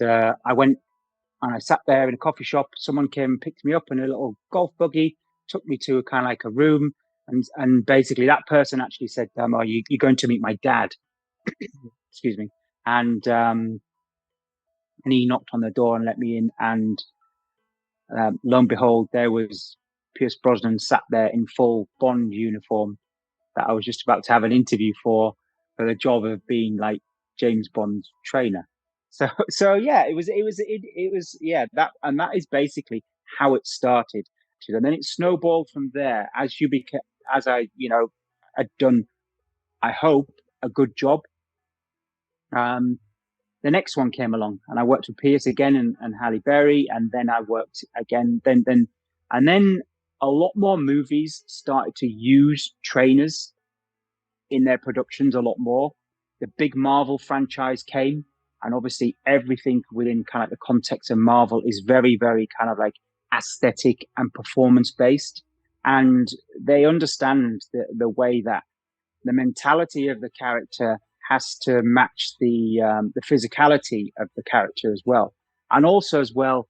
I went and I sat there in a coffee shop. Someone came and picked me up in a little golf buggy, took me to a kind of like a room. And basically that person actually said, "Oh, you're going to meet my dad." Excuse me. And he knocked on the door and let me in. And lo and behold, there was Pierce Brosnan sat there in full Bond uniform that I was just about to have an interview for the job of being like James Bond's trainer. So yeah, it was yeah, that is basically how it started. And then it snowballed from there as I, had done, I hope, a good job. The next one came along and I worked with Pierce again and Halle Berry. And then I worked again, and then a lot more movies started to use trainers in their productions a lot more. The big Marvel franchise came, and obviously everything within kind of the context of Marvel is very, very kind of like aesthetic and performance based. And they understand the way that the mentality of the character has to match the physicality of the character as well. And also as well,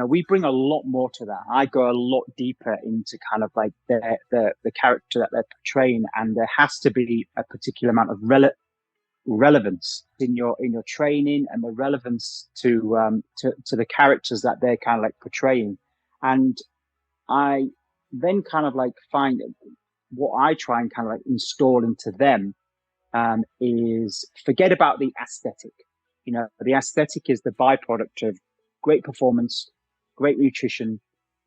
we bring a lot more to that. I go a lot deeper into kind of like the character that they're portraying, and there has to be a particular amount of relevance in your training, and the relevance to the characters that they're kind of like portraying. And I then kind of like find what I try and kind of like install into them is forget about the aesthetic. The aesthetic is the byproduct of great performance, great nutrition,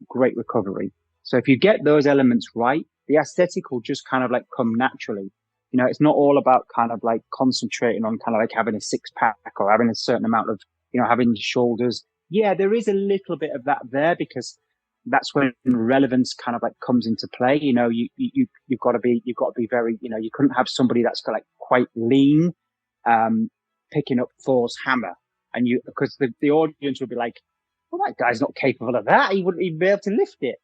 great recovery. So if you get those elements right, the aesthetic will just kind of like come naturally. It's not all about kind of like concentrating on kind of like having a six pack or having a certain amount of, having shoulders. Yeah, there is a little bit of that there, because that's when relevance kind of like comes into play. You've got to be very, you couldn't have somebody that's got like quite lean, picking up Thor's hammer, and because the audience would be like, well, that guy's not capable of that. He wouldn't even be able to lift it,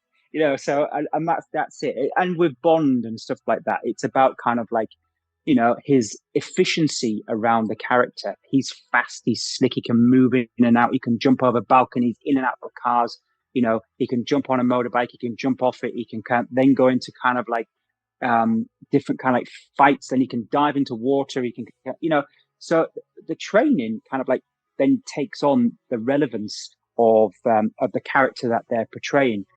So, and that's it. And with Bond and stuff like that, it's about kind of like, his efficiency around the character. He's fast, he's slick, he can move in and out, he can jump over balconies, in and out of cars. He can jump on a motorbike, he can jump off it, he can then go into kind of like different kind of like fights, then he can dive into water, he can, so the training kind of like then takes on the relevance of the character that they're portraying.